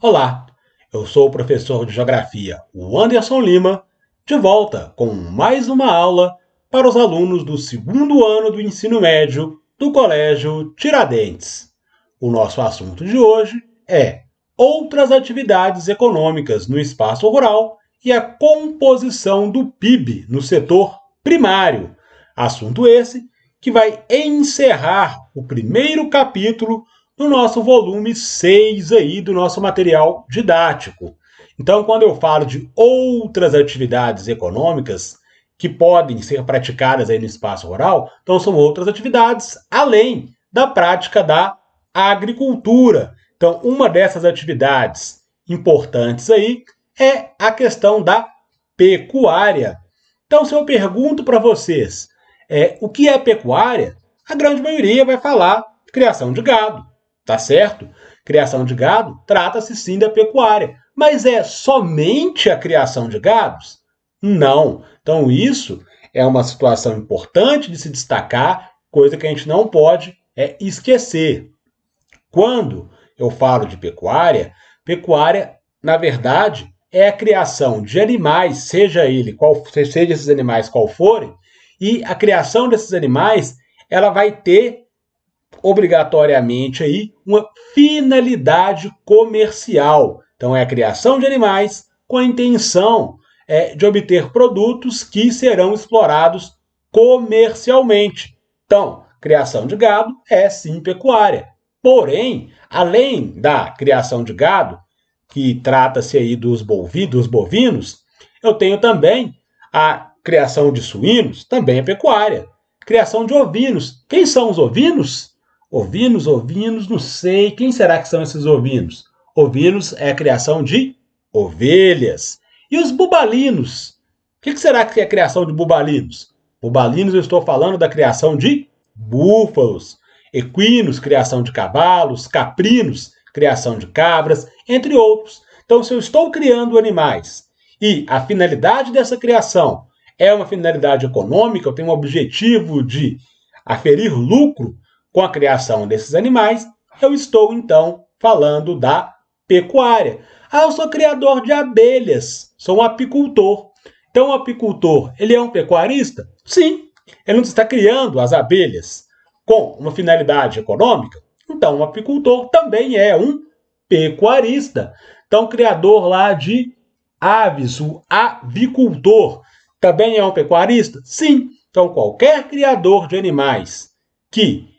Olá, eu sou o professor de Geografia, o Anderson Lima, de volta com mais uma aula para os alunos do segundo ano do ensino médio do Colégio Tiradentes. O nosso assunto de hoje é outras atividades econômicas no espaço rural e a composição do PIB no setor primário. Assunto esse que vai encerrar o primeiro capítulo no nosso volume 6 aí do nosso material didático. Então, quando eu falo de outras atividades econômicas que podem ser praticadas aí no espaço rural, então são outras atividades além da prática da agricultura. Então, uma dessas atividades importantes aí é a questão da pecuária. Então, se eu pergunto para vocês o que é pecuária, a grande maioria vai falar criação de gado. Tá certo? Criação de gado trata-se sim da pecuária, mas é somente a criação de gados? Não. Então isso é uma situação importante de se destacar, coisa que a gente não pode esquecer. Quando eu falo de pecuária, pecuária, na verdade, é a criação de animais, seja esses animais qual forem, e a criação desses animais, ela vai ter obrigatoriamente aí uma finalidade comercial. Então é a criação de animais com a intenção de obter produtos que serão explorados comercialmente. Então, criação de gado é sim pecuária. Porém, além da criação de gado, que trata-se aí dos bovinos, eu tenho também a criação de suínos, também é pecuária. Criação de ovinos. Quem são os ovinos? Ovinos, não sei. Quem será que são esses ovinos? Ovinos é a criação de ovelhas. E os bubalinos? O que será que é a criação de bubalinos? Bubalinos, eu estou falando da criação de búfalos. Equinos, criação de cavalos. Caprinos, criação de cabras, entre outros. Então, se eu estou criando animais e a finalidade dessa criação é uma finalidade econômica, eu tenho um objetivo de aferir lucro com a criação desses animais, eu estou, então, falando da pecuária. Ah, eu sou criador de abelhas, sou um apicultor. Então, o apicultor, ele é um pecuarista? Sim, ele não está criando as abelhas com uma finalidade econômica? Então, o apicultor também é um pecuarista. Então, criador lá de aves, o avicultor, também é um pecuarista? Sim. Então, qualquer criador de animais que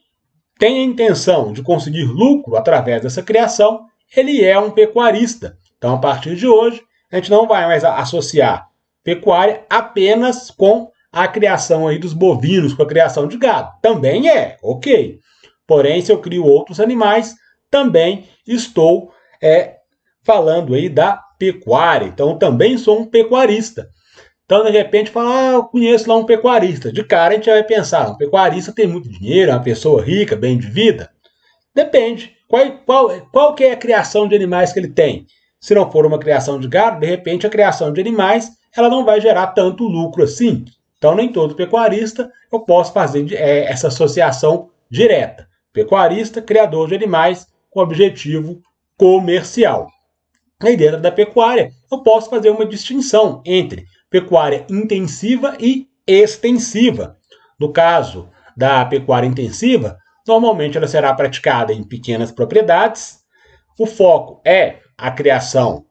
tem a intenção de conseguir lucro através dessa criação, ele é um pecuarista. Então, a partir de hoje, a gente não vai mais associar pecuária apenas com a criação aí dos bovinos, com a criação de gado. Também é, ok. Porém, se eu crio outros animais, também estou falando aí da pecuária. Então, também sou um pecuarista. Então, de repente, fala, eu conheço lá um pecuarista. De cara, a gente vai pensar, um pecuarista tem muito dinheiro, é uma pessoa rica, bem de vida? Depende. Qual que é a criação de animais que ele tem? Se não for uma criação de gado, de repente, a criação de animais ela não vai gerar tanto lucro assim. Então, nem todo pecuarista eu posso fazer essa associação direta. Pecuarista, criador de animais com objetivo comercial. Aí dentro da pecuária, eu posso fazer uma distinção entre pecuária intensiva e extensiva. No caso da pecuária intensiva, normalmente ela será praticada em pequenas propriedades. O foco é a criação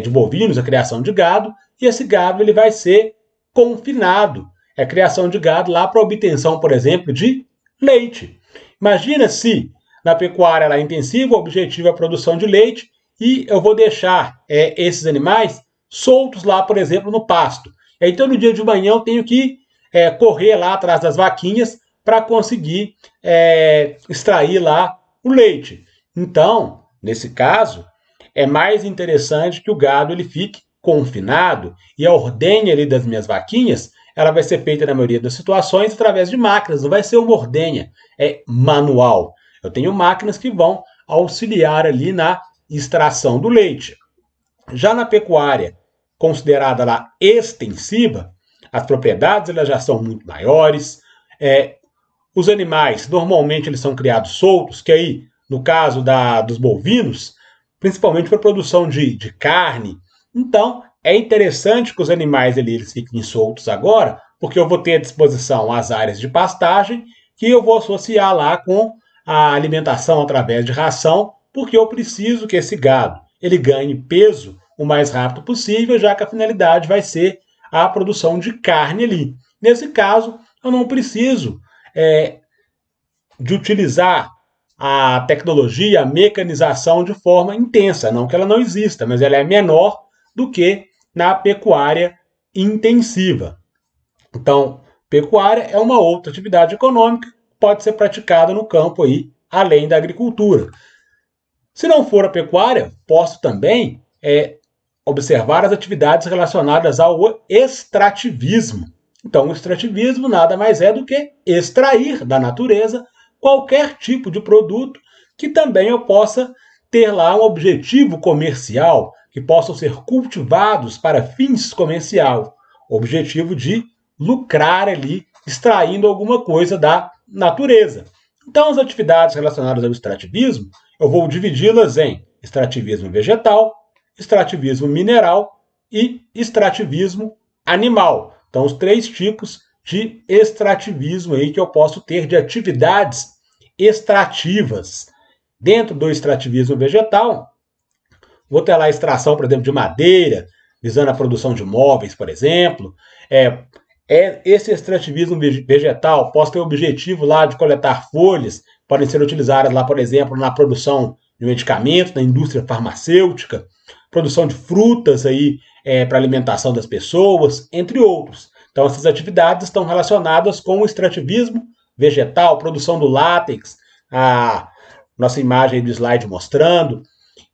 de bovinos, a criação de gado, e esse gado ele vai ser confinado. É a criação de gado lá para obtenção, por exemplo, de leite. Imagina se na pecuária lá intensiva o objetivo é a produção de leite e eu vou deixar esses animais soltos lá, por exemplo, no pasto. E aí, todo dia de manhã eu tenho que correr lá atrás das vaquinhas para conseguir extrair lá o leite. Então, nesse caso, é mais interessante que o gado ele fique confinado e a ordenha ali das minhas vaquinhas ela vai ser feita na maioria das situações através de máquinas, não vai ser uma ordenha manual. Eu tenho máquinas que vão auxiliar ali na extração do leite. Já na pecuária, considerada lá extensiva, as propriedades elas já são muito maiores. Os animais, normalmente, eles são criados soltos, que aí, no caso dos bovinos, principalmente para a produção de carne. Então, é interessante que os animais ali, eles fiquem soltos agora, porque eu vou ter à disposição as áreas de pastagem, que eu vou associar lá com a alimentação através de ração, porque eu preciso que esse gado ele ganhe peso o mais rápido possível, já que a finalidade vai ser a produção de carne ali. Nesse caso, eu não preciso de utilizar a tecnologia, a mecanização de forma intensa. Não que ela não exista, mas ela é menor do que na pecuária intensiva. Então, pecuária é uma outra atividade econômica que pode ser praticada no campo aí, além da agricultura. Se não for a pecuária, posso também observar as atividades relacionadas ao extrativismo. Então, o extrativismo nada mais é do que extrair da natureza qualquer tipo de produto que também eu possa ter lá um objetivo comercial, que possam ser cultivados para fins comerciais, objetivo de lucrar ali, extraindo alguma coisa da natureza. Então, as atividades relacionadas ao extrativismo, eu vou dividi-las em extrativismo vegetal, extrativismo mineral e extrativismo animal. Então, os 3 tipos de extrativismo aí que eu posso ter de atividades extrativas. Dentro do extrativismo vegetal, vou ter lá a extração, por exemplo, de madeira, visando a produção de móveis, por exemplo. Esse extrativismo vegetal posso ter o objetivo lá de coletar folhas, podem ser utilizadas lá, por exemplo, na produção de medicamentos, na indústria farmacêutica, produção de frutas aí para alimentação das pessoas, entre outros. Então, essas atividades estão relacionadas com o extrativismo vegetal, produção do látex, a nossa imagem do slide mostrando.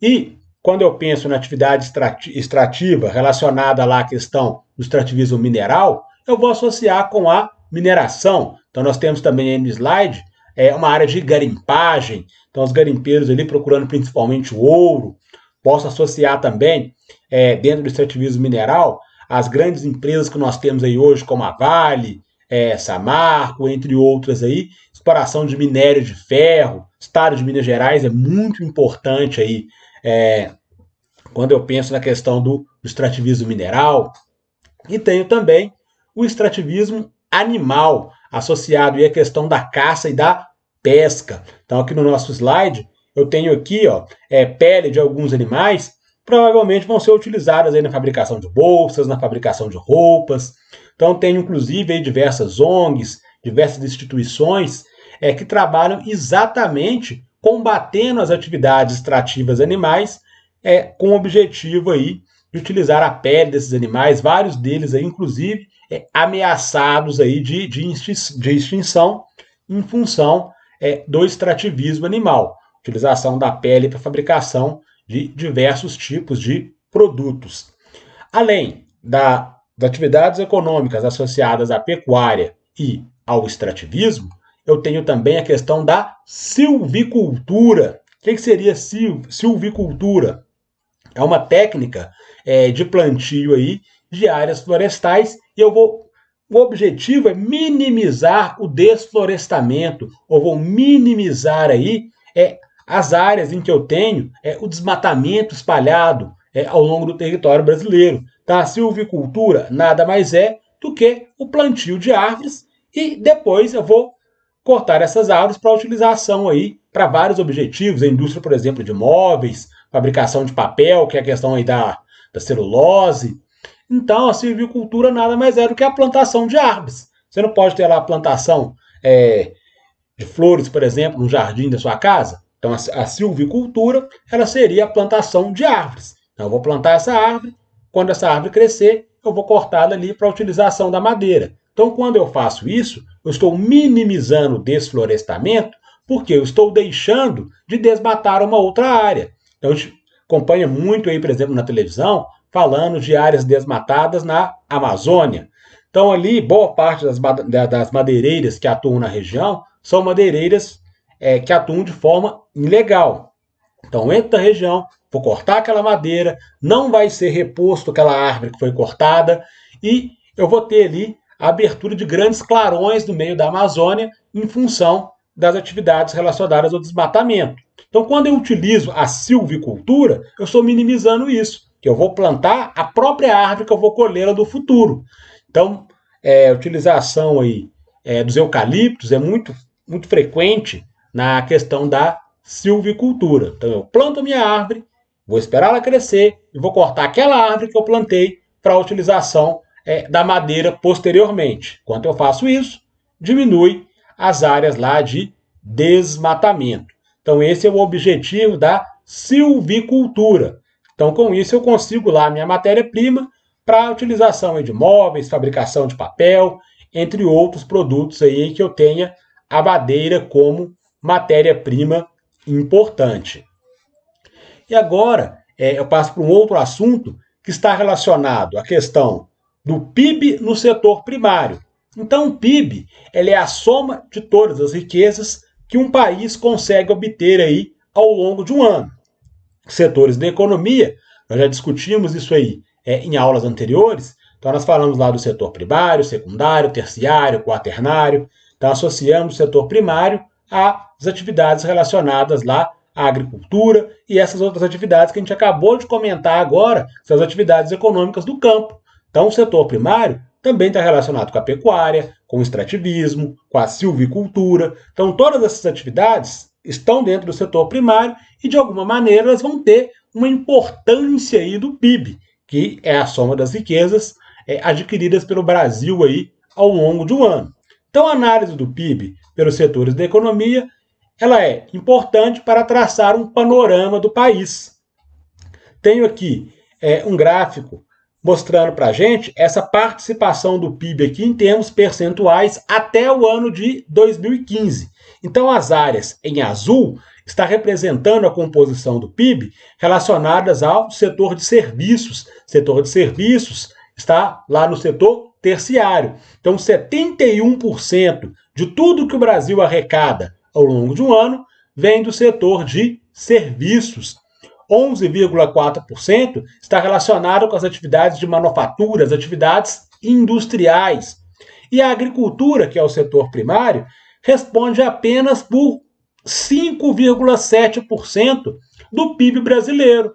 E quando eu penso na atividade extrativa relacionada lá à questão do extrativismo mineral, eu vou associar com a mineração. Então, nós temos também aí no slide uma área de garimpagem. Então, os garimpeiros ali procurando principalmente o ouro. Posso associar também, dentro do extrativismo mineral, as grandes empresas que nós temos aí hoje, como a Vale, Samarco, entre outras aí, exploração de minério de ferro. O estado de Minas Gerais é muito importante aí, quando eu penso na questão do extrativismo mineral. E tenho também o extrativismo animal, associado aí à questão da caça e da pesca. Então, aqui no nosso slide, eu tenho aqui pele de alguns animais, provavelmente vão ser utilizadas aí na fabricação de bolsas, na fabricação de roupas. Então, tenho inclusive aí diversas ONGs, diversas instituições que trabalham exatamente combatendo as atividades extrativas animais, com o objetivo aí de utilizar a pele desses animais, vários deles aí, inclusive, ameaçados aí de extinção em função do extrativismo animal, utilização da pele para fabricação de diversos tipos de produtos. Além das atividades econômicas associadas à pecuária e ao extrativismo, eu tenho também a questão da silvicultura. O que seria silvicultura? É uma técnica de plantio aí de áreas florestais e o objetivo é minimizar o desflorestamento, ou vou minimizar aí as áreas em que eu tenho o desmatamento espalhado ao longo do território brasileiro. Então, a silvicultura nada mais é do que o plantio de árvores e depois eu vou cortar essas árvores para utilização aí para vários objetivos, a indústria, por exemplo, de móveis, fabricação de papel, que é a questão aí da celulose. Então, a silvicultura nada mais é do que a plantação de árvores. Você não pode ter lá a plantação de flores, por exemplo, no jardim da sua casa. Então, a silvicultura ela seria a plantação de árvores. Então, eu vou plantar essa árvore, quando essa árvore crescer, eu vou cortá-la ali para a utilização da madeira. Então, quando eu faço isso, eu estou minimizando o desflorestamento, porque eu estou deixando de desmatar uma outra área. Então, a gente acompanha muito aí, por exemplo, na televisão, falando de áreas desmatadas na Amazônia. Então, ali, boa parte das madeireiras que atuam na região são madeireiras que atuam de forma ilegal. Então, entro da região, vou cortar aquela madeira, não vai ser reposto aquela árvore que foi cortada e eu vou ter ali a abertura de grandes clarões no meio da Amazônia em função das atividades relacionadas ao desmatamento. Então, quando eu utilizo a silvicultura, eu estou minimizando isso, que eu vou plantar a própria árvore que eu vou colher no futuro. Então, a utilização aí, dos eucaliptos é muito frequente na questão da silvicultura. Então, eu planto a minha árvore, vou esperar ela crescer e vou cortar aquela árvore que eu plantei para a utilização da madeira posteriormente. Enquanto eu faço isso, diminui as áreas lá de desmatamento. Então, esse é o objetivo da silvicultura. Então, com isso, eu consigo lá a minha matéria-prima para a utilização de móveis, fabricação de papel, entre outros produtos aí que eu tenha a madeira como matéria-prima importante. E agora, eu passo para um outro assunto que está relacionado à questão do PIB no setor primário. Então, o PIB é a soma de todas as riquezas que um país consegue obter aí ao longo de um ano. Setores da economia, nós já discutimos isso aí em aulas anteriores, então nós falamos lá do setor primário, secundário, terciário, quaternário, então associamos o setor primário às atividades relacionadas lá à agricultura e essas outras atividades que a gente acabou de comentar agora, são as atividades econômicas do campo. Então o setor primário também está relacionado com a pecuária, com o extrativismo, com a silvicultura. Então, todas essas atividades estão dentro do setor primário e, de alguma maneira, elas vão ter uma importância aí do PIB, que é a soma das riquezas adquiridas pelo Brasil aí ao longo de um ano. Então, a análise do PIB pelos setores da economia, ela é importante para traçar um panorama do país. Tenho aqui um gráfico mostrando para a gente essa participação do PIB aqui em termos percentuais até o ano de 2015. Então, as áreas em azul está representando a composição do PIB relacionadas ao setor de serviços. O setor de serviços está lá no setor terciário. Então, 71% de tudo que o Brasil arrecada ao longo de um ano vem do setor de serviços. 11,4% está relacionado com as atividades de manufatura, as atividades industriais. E a agricultura, que é o setor primário, responde apenas por 5,7% do PIB brasileiro.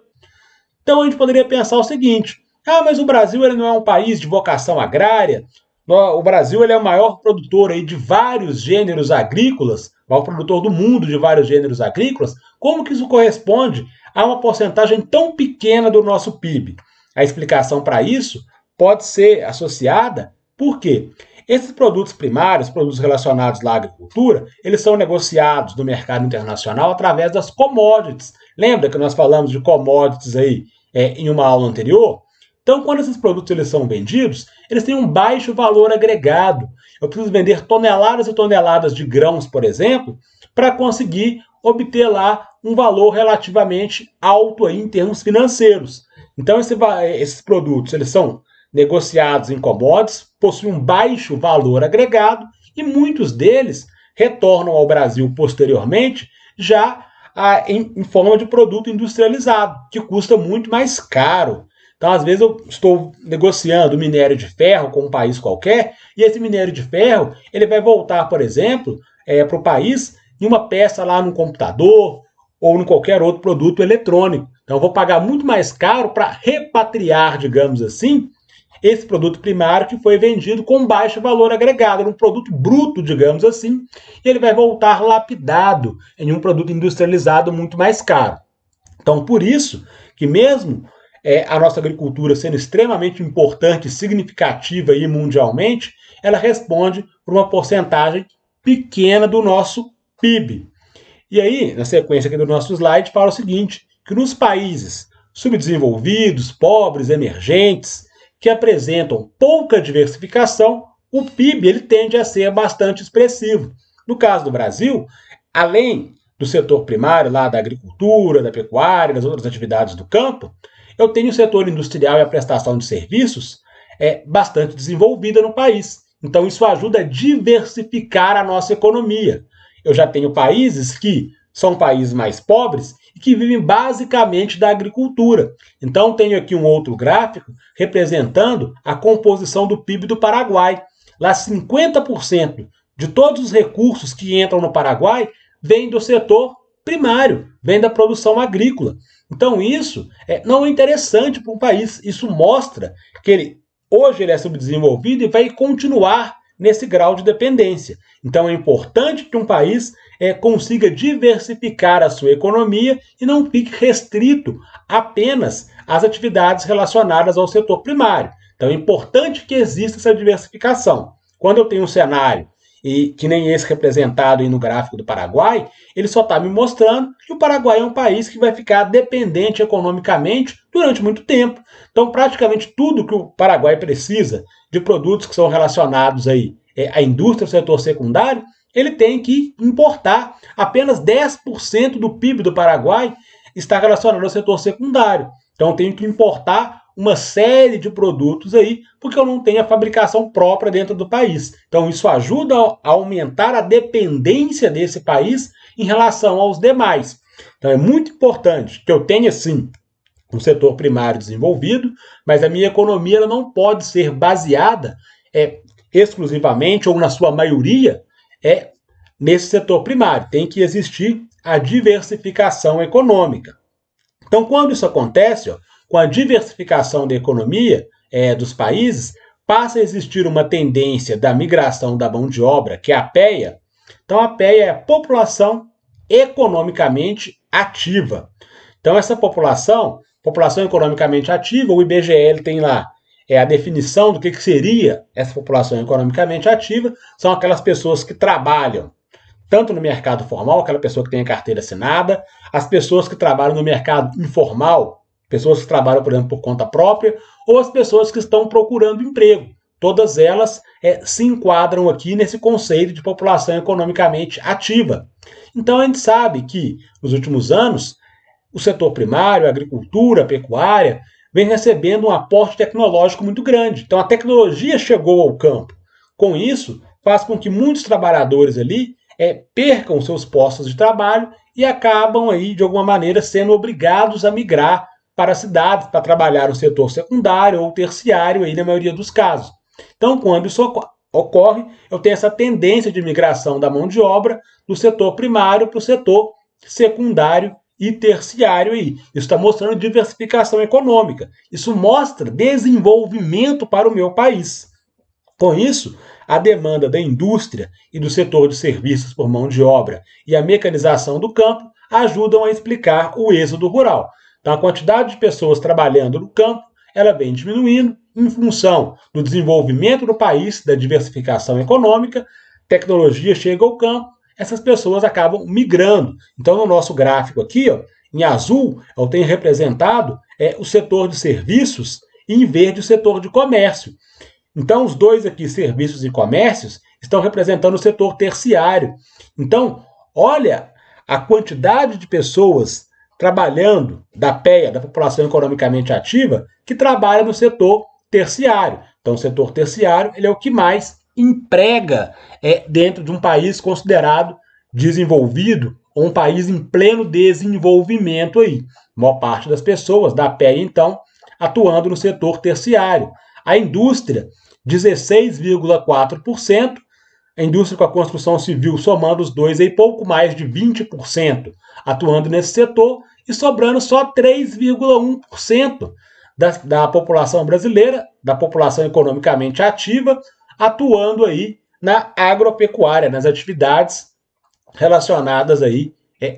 Então a gente poderia pensar o seguinte: mas o Brasil ele não é um país de vocação agrária, o Brasil ele é o maior produtor aí de vários gêneros agrícolas, o maior produtor do mundo de vários gêneros agrícolas, como que isso corresponde a uma porcentagem tão pequena do nosso PIB? A explicação para isso pode ser associada porque esses produtos primários, produtos relacionados à agricultura, eles são negociados no mercado internacional através das commodities. Lembra que nós falamos de commodities aí em uma aula anterior? Então, quando esses produtos eles são vendidos, eles têm um baixo valor agregado. Eu preciso vender toneladas e toneladas de grãos, por exemplo, para conseguir obter lá um valor relativamente alto aí em termos financeiros. Então, esses produtos eles são negociados em commodities, possuem um baixo valor agregado e muitos deles retornam ao Brasil posteriormente já em forma de produto industrializado, que custa muito mais caro. Então, às vezes, eu estou negociando minério de ferro com um país qualquer, e esse minério de ferro ele vai voltar, por exemplo, para o país em uma peça lá no computador ou em qualquer outro produto eletrônico. Então, eu vou pagar muito mais caro para repatriar, digamos assim, esse produto primário que foi vendido com baixo valor agregado, um produto bruto, digamos assim, e ele vai voltar lapidado em um produto industrializado muito mais caro. Então, por isso que mesmo a nossa agricultura sendo extremamente importante e significativa aí mundialmente, ela responde por uma porcentagem pequena do nosso PIB. E aí, na sequência aqui do nosso slide, fala o seguinte, que nos países subdesenvolvidos, pobres, emergentes, que apresentam pouca diversificação, o PIB ele tende a ser bastante expressivo. No caso do Brasil, além do setor primário, lá da agricultura, da pecuária, das outras atividades do campo, eu tenho o setor industrial e a prestação de serviços bastante desenvolvida no país. Então, isso ajuda a diversificar a nossa economia. Eu já tenho países que são países mais pobres e que vivem basicamente da agricultura. Então, tenho aqui um outro gráfico representando a composição do PIB do Paraguai. Lá, 50% de todos os recursos que entram no Paraguai vêm do setor primário, vem da produção agrícola. Então isso não é interessante para um país. Isso mostra que hoje ele é subdesenvolvido e vai continuar nesse grau de dependência. Então é importante que um país consiga diversificar a sua economia e não fique restrito apenas às atividades relacionadas ao setor primário. Então é importante que exista essa diversificação. Quando eu tenho um cenário que nem esse representado aí no gráfico do Paraguai, ele só está me mostrando que o Paraguai é um país que vai ficar dependente economicamente durante muito tempo. Então, praticamente tudo que o Paraguai precisa de produtos que são relacionados aí à indústria do setor secundário, ele tem que importar. Apenas 10% do PIB do Paraguai está relacionado ao setor secundário. Então, eu tenho que importar uma série de produtos aí, porque eu não tenho a fabricação própria dentro do país. Então, isso ajuda a aumentar a dependência desse país em relação aos demais. Então, é muito importante que eu tenha, sim, um setor primário desenvolvido, mas a minha economia ela não pode ser baseada exclusivamente, ou na sua maioria, nesse setor primário. Tem que existir a diversificação econômica. Então, quando isso acontece, com a diversificação da economia dos países, passa a existir uma tendência da migração da mão de obra, que é a PEA. Então, a PEA é a população economicamente ativa. Então, essa população economicamente ativa, o IBGE tem lá a definição do que seria essa população economicamente ativa, são aquelas pessoas que trabalham tanto no mercado formal, aquela pessoa que tem a carteira assinada, as pessoas que trabalham no mercado informal, pessoas que trabalham, por exemplo, por conta própria, ou as pessoas que estão procurando emprego. Todas elas se enquadram aqui nesse conceito de população economicamente ativa. Então, a gente sabe que, nos últimos anos, o setor primário, a agricultura, a pecuária, vem recebendo um aporte tecnológico muito grande. Então, a tecnologia chegou ao campo. Com isso, faz com que muitos trabalhadores ali percam seus postos de trabalho e acabam aí, de alguma maneira, sendo obrigados a migrar para as cidades, para trabalhar no setor secundário ou terciário, aí, na maioria dos casos. Então, quando isso ocorre, eu tenho essa tendência de migração da mão de obra do setor primário para o setor secundário e terciário. Aí. Isso está mostrando diversificação econômica. Isso mostra desenvolvimento para o meu país. Com isso, a demanda da indústria e do setor de serviços por mão de obra e a mecanização do campo ajudam a explicar o êxodo rural. Então, a quantidade de pessoas trabalhando no campo ela vem diminuindo em função do desenvolvimento do país, da diversificação econômica, tecnologia chega ao campo, essas pessoas acabam migrando. Então, no nosso gráfico aqui, em azul, eu tenho representado o setor de serviços e em verde o setor de comércio. Então, os dois aqui, serviços e comércios, estão representando o setor terciário. Então, olha a quantidade de pessoas trabalhando da PEA, da população economicamente ativa, que trabalha no setor terciário. Então, o setor terciário ele é o que mais emprega dentro de um país considerado desenvolvido ou um país em pleno desenvolvimento aí. A maior parte das pessoas da PEA, então, atuando no setor terciário. A indústria, 16,4%, a indústria com a construção civil somando os dois aí pouco mais de 20% atuando nesse setor e sobrando só 3,1% da população brasileira, da população economicamente ativa, atuando aí na agropecuária, nas atividades relacionadas aí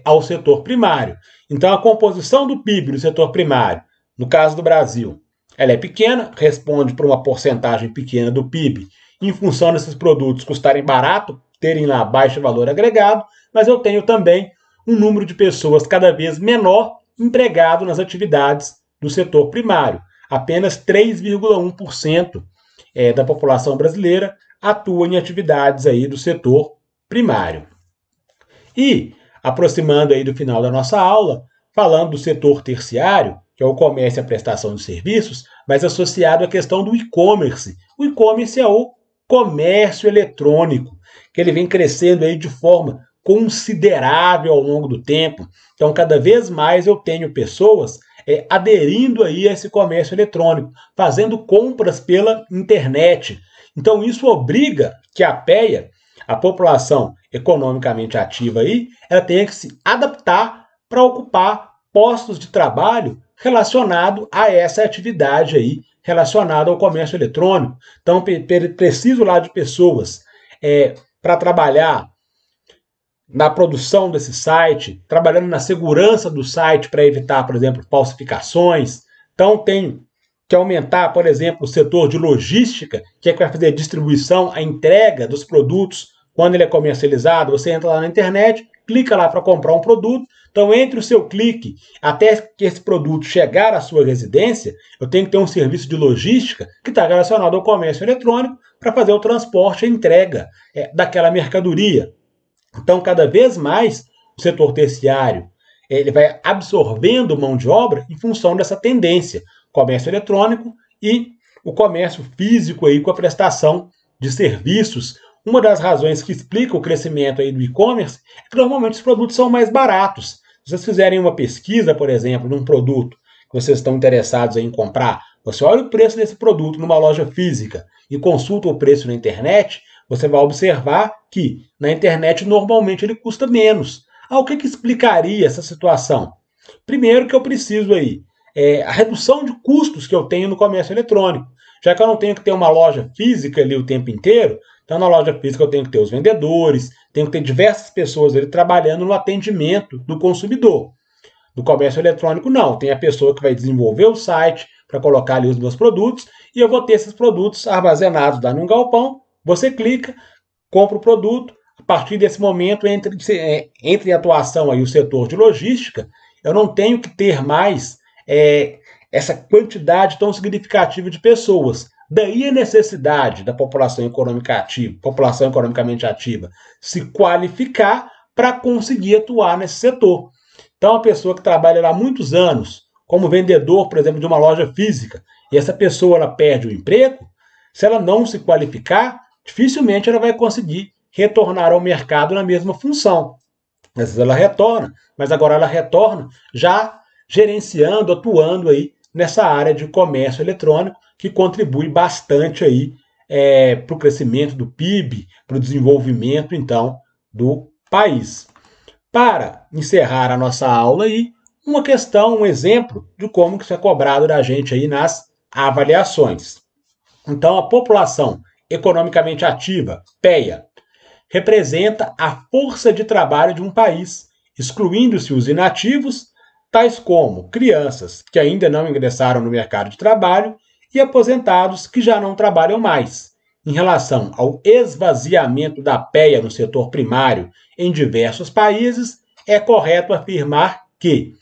ao setor primário. Então a composição do PIB do setor primário, no caso do Brasil, ela é pequena, responde por uma porcentagem pequena do PIB, em função desses produtos custarem barato, terem lá baixo valor agregado, mas eu tenho também um número de pessoas cada vez menor empregado nas atividades do setor primário. Apenas 3,1% da população brasileira atua em atividades aí do setor primário. E, aproximando aí do final da nossa aula, falando do setor terciário, que é o comércio e a prestação de serviços, mas associado à questão do e-commerce. O e-commerce é o comércio eletrônico, que ele vem crescendo aí de forma considerável ao longo do tempo. Então, cada vez mais eu tenho pessoas aderindo aí a esse comércio eletrônico, fazendo compras pela internet. Então, isso obriga que a PEA, a população economicamente ativa aí, ela tenha que se adaptar para ocupar postos de trabalho relacionado a essa atividade aí, relacionada ao comércio eletrônico. Então, preciso lá de pessoas para trabalhar na produção desse site, trabalhando na segurança do site para evitar, por exemplo, falsificações. Então, tem que aumentar, por exemplo, o setor de logística, que vai fazer a distribuição, a entrega dos produtos quando ele é comercializado. Você entra lá na internet, clica lá para comprar um produto. Então, entre o seu clique até que esse produto chegar à sua residência, eu tenho que ter um serviço de logística que está relacionado ao comércio eletrônico para fazer o transporte e a entrega daquela mercadoria. Então, cada vez mais, o setor terciário ele vai absorvendo mão de obra em função dessa tendência, comércio eletrônico e o comércio físico aí com a prestação de serviços. Uma das razões que explica o crescimento aí do e-commerce é que normalmente os produtos são mais baratos. Se vocês fizerem uma pesquisa, por exemplo, num produto que vocês estão interessados em comprar, você olha o preço desse produto numa loja física e consulta o preço na internet, você vai observar que na internet normalmente ele custa menos. O que explicaria essa situação? Primeiro que eu preciso aí, a redução de custos que eu tenho no comércio eletrônico. Já que eu não tenho que ter uma loja física ali o tempo inteiro, então na loja física eu tenho que ter os vendedores, tenho que ter diversas pessoas ali trabalhando no atendimento do consumidor. No comércio eletrônico não, tem a pessoa que vai desenvolver o site para colocar ali os meus produtos e eu vou ter esses produtos armazenados lá num galpão. Você clica, compra o produto, a partir desse momento entre em atuação aí o setor de logística, eu não tenho que ter mais essa quantidade tão significativa de pessoas. Daí a necessidade da população economicamente ativa, se qualificar para conseguir atuar nesse setor. Então, a pessoa que trabalha lá há muitos anos, como vendedor, por exemplo, de uma loja física, e essa pessoa ela perde o emprego, se ela não se qualificar, dificilmente ela vai conseguir retornar ao mercado na mesma função. Às vezes ela retorna, mas agora ela retorna já gerenciando, atuando aí nessa área de comércio eletrônico, que contribui bastante aí para o crescimento do PIB, para o desenvolvimento, então, do país. Para encerrar a nossa aula aí, uma questão, um exemplo de como que isso é cobrado da gente aí nas avaliações. Então, a população economicamente ativa, PEA, representa a força de trabalho de um país, excluindo-se os inativos, tais como crianças que ainda não ingressaram no mercado de trabalho e aposentados que já não trabalham mais. Em relação ao esvaziamento da PEA no setor primário em diversos países, é correto afirmar que,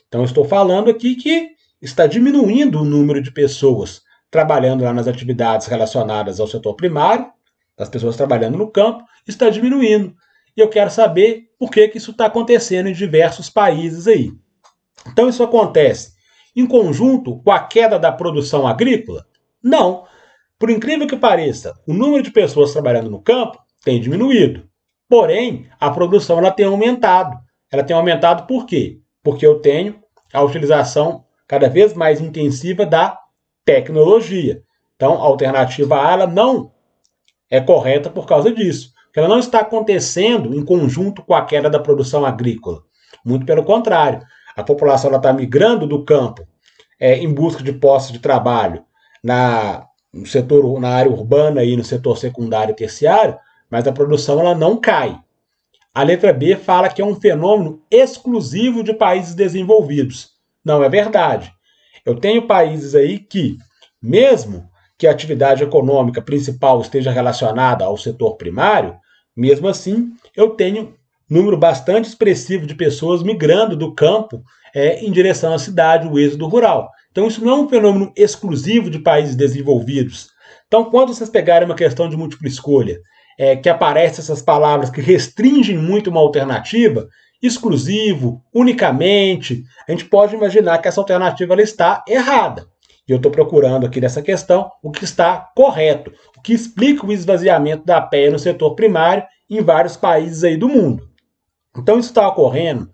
então estou falando aqui que está diminuindo o número de pessoas trabalhando lá nas atividades relacionadas ao setor primário, das pessoas trabalhando no campo, está diminuindo. E eu quero saber por que isso está acontecendo em diversos países aí. Então isso acontece em conjunto com a queda da produção agrícola? Não. Por incrível que pareça, o número de pessoas trabalhando no campo tem diminuído. Porém, a produção ela tem aumentado. Ela tem aumentado por quê? Porque eu tenho a utilização cada vez mais intensiva da tecnologia. Então, a alternativa A ela não é correta por causa disso. Ela não está acontecendo em conjunto com a queda da produção agrícola. Muito pelo contrário. A população está migrando do campo em busca de postos de trabalho no setor, na área urbana e no setor secundário e terciário, mas a produção ela não cai. A letra B fala que é um fenômeno exclusivo de países desenvolvidos. Não é verdade. Eu tenho países aí que, mesmo que a atividade econômica principal esteja relacionada ao setor primário, mesmo assim, eu tenho um número bastante expressivo de pessoas migrando do campo em direção à cidade, o êxodo rural. Então, isso não é um fenômeno exclusivo de países desenvolvidos. Então, quando vocês pegarem uma questão de múltipla escolha, que aparecem essas palavras que restringem muito uma alternativa, exclusivo, unicamente, a gente pode imaginar que essa alternativa ela está errada. E eu estou procurando aqui nessa questão o que está correto, o que explica o esvaziamento da PEA no setor primário em vários países aí do mundo. Então, isso está ocorrendo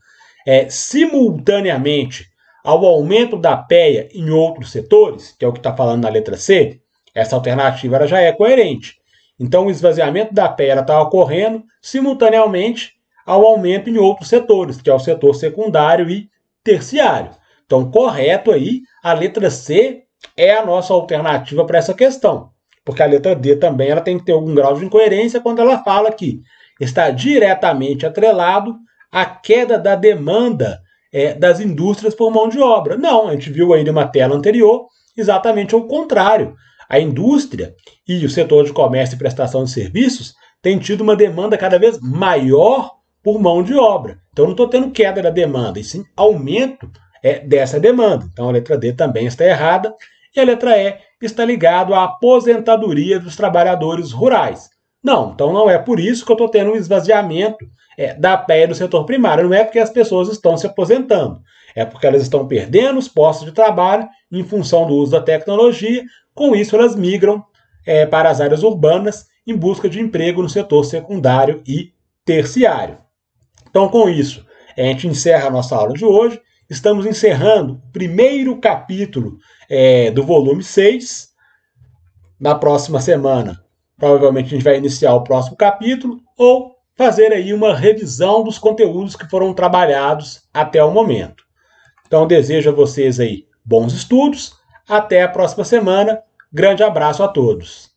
simultaneamente ao aumento da PEA em outros setores, que é o que está falando na letra C. Essa alternativa ela já é coerente. Então, o esvaziamento da PE está ocorrendo simultaneamente ao aumento em outros setores, que é o setor secundário e terciário. Então, correto aí, a letra C é a nossa alternativa para essa questão, porque a letra D também ela tem que ter algum grau de incoerência quando ela fala que está diretamente atrelado à queda da demanda das indústrias por mão de obra. Não, a gente viu aí numa tela anterior exatamente o contrário. A indústria e o setor de comércio e prestação de serviços têm tido uma demanda cada vez maior por mão de obra. Então não estou tendo queda da demanda, e sim aumento dessa demanda. Então a letra D também está errada. E a letra E está ligado à aposentadoria dos trabalhadores rurais. Não, então não é por isso que eu estou tendo um esvaziamento da PEA do setor primário. Não é porque as pessoas estão se aposentando. É porque elas estão perdendo os postos de trabalho em função do uso da tecnologia. Com isso, elas migram para as áreas urbanas em busca de emprego no setor secundário e terciário. Então, com isso, a gente encerra a nossa aula de hoje. Estamos encerrando o primeiro capítulo do volume 6. Na próxima semana, provavelmente a gente vai iniciar o próximo capítulo ou fazer aí uma revisão dos conteúdos que foram trabalhados até o momento. Então, desejo a vocês aí bons estudos. Até a próxima semana. Grande abraço a todos.